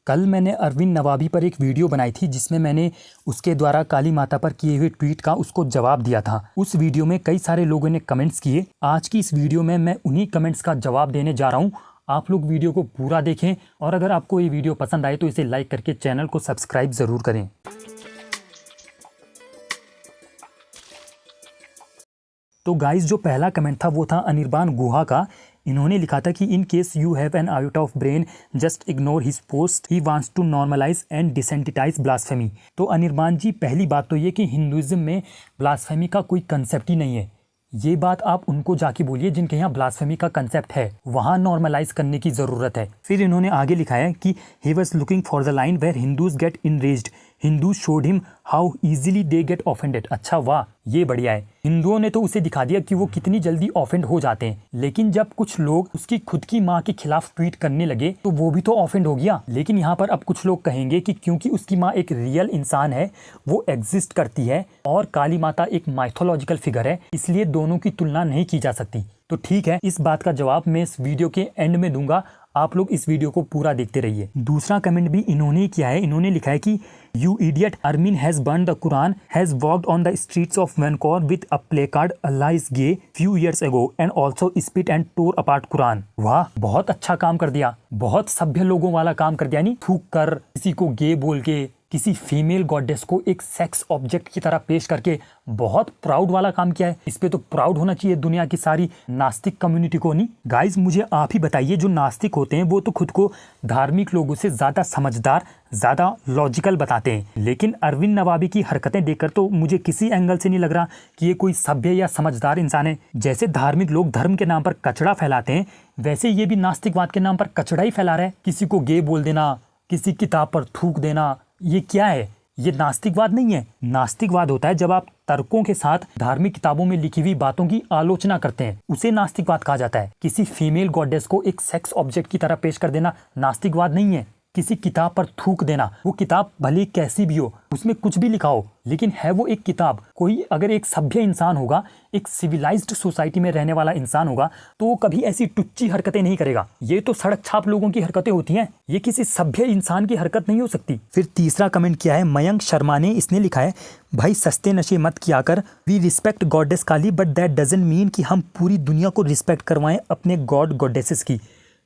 कल मैंने अरविंद नवाबी पर एक वीडियो बनाई थी जिसमें मैंने उसके द्वारा काली माता पर किए हुए ट्वीट का उसको जवाब दिया था। उस वीडियो में कई सारे लोगों ने कमेंट्स किए। आज की इस वीडियो में मैं उन्हीं कमेंट्स का जवाब देने जा रहा हूं। आप लोग वीडियो को पूरा देखें और अगर आपको ये वीडियो पसंद आए तो इसे लाइक करके चैनल को सब्सक्राइब ज़रूर करें। तो गाइस, जो पहला कमेंट था वो था अनिर्बान गुहा का। इन्होंने लिखा था कि in case you have an out of brain just ignore his post, he wants to normalise and desensitise blasphemy. तो अनिर्बान जी, पहली बात तो ये कि हिंदुइज्म में ब्लास्फेमी का कोई कंसेप्ट ही नहीं है। ये बात आप उनको जाके बोलिए जिनके यहाँ ब्लास्फेमी का कंसेप्ट है, वहाँ नॉर्मलाइज करने की ज़रूरत है। फिर इन्होंने आगे लिखा है कि he was looking for the line where Hindus get enraged, Hindus showed him how easily they get offended. अच्छा वाह, ये बढ़िया है। हिंदुओं ने तो उसे दिखा दिया कि वो कितनी जल्दी ऑफेंड हो जाते हैं, लेकिन जब कुछ लोग उसकी खुद की माँ के खिलाफ ट्वीट करने लगे तो वो भी तो ऑफेंड हो गया। लेकिन यहाँ पर अब कुछ लोग कहेंगे कि क्योंकि उसकी माँ एक रियल इंसान है, वो एग्जिस्ट करती है और काली माता एक माइथोलॉजिकल फिगर है, इसलिए दोनों की तुलना नहीं की जा सकती। तो ठीक है, इस बात का जवाब मैं इस वीडियो के एंड में दूंगा। आप लोग इस वीडियो को पूरा देखते रहिए। दूसरा कमेंट भी इन्होंने किया है। इन्होंने लिखा है कि you idiot, Armin has burn the Quran, has walked on the streets of Vancouver with a placard Allah is gay few years ago and also spit and tore apart Quran. वाह, बहुत अच्छा काम कर दिया, बहुत सभ्य लोगों वाला काम कर दिया। नहीं थूक कर, किसी को गे बोल के, किसी फीमेल गॉडेस को एक सेक्स ऑब्जेक्ट की तरह पेश करके बहुत प्राउड वाला काम किया है। इस पे तो प्राउड होना चाहिए दुनिया की सारी नास्तिक कम्युनिटी को। नहीं गाइज, मुझे आप ही बताइए, जो नास्तिक होते हैं वो तो खुद को धार्मिक लोगों से ज़्यादा समझदार, ज़्यादा लॉजिकल बताते हैं, लेकिन अरविंद नवाबी की हरकतें देखकर तो मुझे किसी एंगल से नहीं लग रहा कि ये कोई सभ्य या समझदार इंसान है। जैसे धार्मिक लोग धर्म के नाम पर कचड़ा फैलाते हैं, वैसे ये भी नास्तिकवाद के नाम पर कचड़ा ही फैला रहा है। किसी को गे बोल देना, किसी किताब पर थूक देना, ये क्या है? ये नास्तिकवाद नहीं है। नास्तिकवाद होता है जब आप तर्कों के साथ धार्मिक किताबों में लिखी हुई बातों की आलोचना करते हैं, उसे नास्तिकवाद कहा जाता है। किसी फीमेल गॉडेस को एक सेक्स ऑब्जेक्ट की तरह पेश कर देना नास्तिकवाद नहीं है। किसी किताब पर थूक देना, वो किताब भले कैसी भी हो, उसमें कुछ भी लिखा हो, लेकिन है वो एक किताब। कोई अगर एक सभ्य इंसान होगा, एक सिविलाइज्ड सोसाइटी में रहने वाला इंसान होगा, तो वो कभी ऐसी टुच्ची हरकतें नहीं करेगा। ये तो सड़क छाप लोगों की हरकतें होती हैं, ये किसी सभ्य इंसान की हरकत नहीं हो सकती। फिर तीसरा कमेंट किया है मयंक शर्मा ने। इसने लिखा है, भाई सस्ते नशे मत किया कर, we respect goddess Kali but that doesn't mean कि हम पूरी दुनिया को रिस्पेक्ट करवाएं अपने गॉड गॉडेसेस की।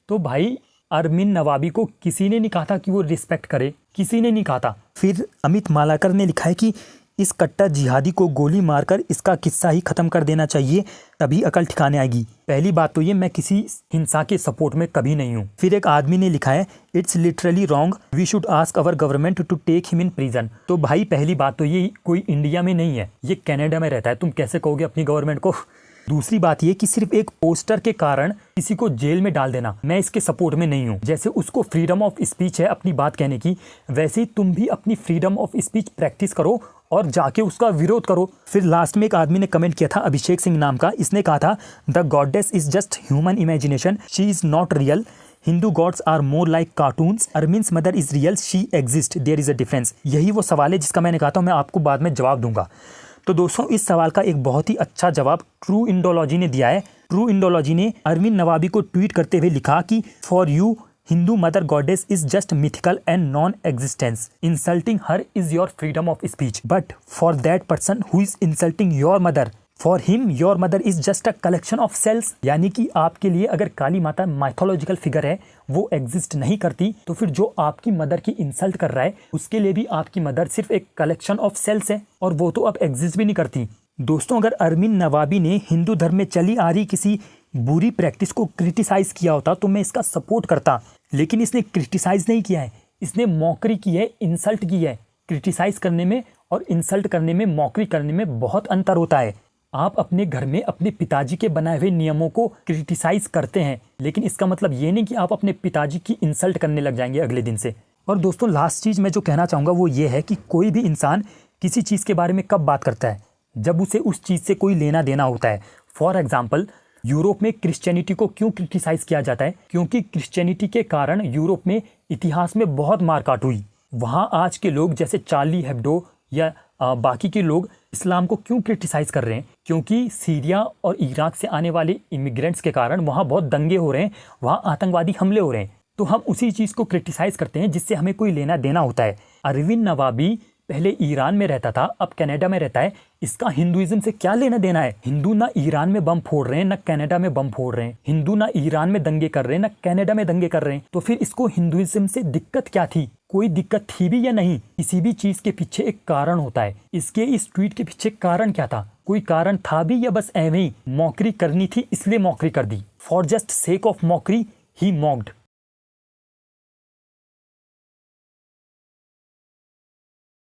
तो भाई, अरविंद नवाबी को किसी ने नहीं कहा था कि वो रिस्पेक्ट करे, किसी ने नहीं कहा था। फिर अमित मालाकर ने लिखा है कि इस कट्टर जिहादी को गोली मारकर इसका किस्सा ही खत्म कर देना चाहिए, तभी अकल ठिकाने आएगी। पहली बात तो ये, मैं किसी हिंसा के सपोर्ट में कभी नहीं हूँ। फिर एक आदमी ने लिखा है, it's literally wrong, we should ask our government to take him in prison. तो भाई, पहली बात तो ये कोई इंडिया में नहीं है, ये कनाडा में रहता है, तुम कैसे कहोगे अपनी गवर्नमेंट को? दूसरी बात ये कि सिर्फ एक पोस्टर के कारण किसी को जेल में डाल देना, मैं इसके सपोर्ट में नहीं हूँ। जैसे उसको फ्रीडम ऑफ स्पीच है अपनी बात कहने की, वैसे ही तुम भी अपनी फ्रीडम ऑफ स्पीच प्रैक्टिस करो और जाके उसका विरोध करो। फिर लास्ट में एक आदमी ने कमेंट किया था, अभिषेक सिंह नाम का। इसने कहा था, the goddess is just human imagination, she is not real, Hindu gods are more like cartoons, Armin's mother is real, she exist, there is a difference. यही वो सवाल है जिसका मैंने कहा था मैं आपको बाद में जवाब दूंगा। तो दोस्तों, इस सवाल का एक बहुत ही अच्छा जवाब ट्रू इंडोलॉजी ने दिया है। ट्रू इंडोलॉजी ने अरविंद नवाबी को ट्वीट करते हुए लिखा कि for you Hindu mother goddess is just mythical and non existence, insulting her is your freedom of speech, but for that person who is insulting your mother, for him your mother is just a collection of cells. यानी कि आपके लिए अगर काली माता mythological figure है, वो exist नहीं करती, तो फिर जो आपकी मदर की इंसल्ट कर रहा है, उसके लिए भी आपकी मदर सिर्फ एक कलेक्शन ऑफ सेल्स है, और वो तो अब एग्जिस्ट भी नहीं करती। दोस्तों, अगर अरविंद नवाबी ने हिंदू धर्म में चली आ रही किसी बुरी प्रैक्टिस को क्रिटिसाइज किया होता तो मैं इसका सपोर्ट करता, लेकिन इसने क्रिटिसाइज नहीं किया है, इसने मॉकरी की है, इंसल्ट की है। क्रिटिसाइज करने में और इंसल्ट करने में, मॉकरी करने में बहुत अंतर होता है। आप अपने घर में अपने पिताजी के बनाए हुए नियमों को क्रिटिसाइज करते हैं, लेकिन इसका मतलब ये नहीं कि आप अपने पिताजी की इंसल्ट करने लग जाएंगे अगले दिन से। और दोस्तों, लास्ट चीज़ मैं जो कहना चाहूँगा वो ये है कि कोई भी इंसान किसी चीज़ के बारे में कब बात करता है, जब उसे उस चीज़ से कोई लेना देना होता है। फॉर एग्जाम्पल, यूरोप में क्रिश्चियनिटी को क्यों क्रिटिसाइज किया जाता है? क्योंकि क्रिश्चियनिटी के कारण यूरोप में इतिहास में बहुत मारकाट हुई। वहाँ आज के लोग जैसे चार्ली हेब्डो या बाकी के लोग इस्लाम को क्यों क्रिटिसाइज कर रहे हैं? क्योंकि सीरिया और इराक से आने वाले इमिग्रेंट्स के कारण वहाँ बहुत दंगे हो रहे हैं, वहाँ आतंकवादी हमले हो रहे हैं। तो हम उसी चीज़ को क्रिटिसाइज करते हैं जिससे हमें कोई लेना देना होता है। अरविंद नवाबी पहले ईरान में रहता था, अब कनाडा में रहता है, इसका हिंदुइज्म से क्या लेना देना है? हिंदू ना ईरान में बम फोड़ रहे हैं, ना कनाडा में बम फोड़ रहे हैं। हिंदू ना ईरान में दंगे कर रहे हैं, ना कनाडा में दंगे कर रहे हैं। तो फिर इसको हिंदुइज्म से दिक्कत क्या थी? कोई दिक्कत थी भी या नहीं? किसी भी चीज के पीछे एक कारण होता है। इसके इस ट्वीट के पीछे कारण क्या था? कोई कारण था भी या बस एवं ही मौकरी करनी थी इसलिए मौकरी कर दी? For just sake of mockery he mocked.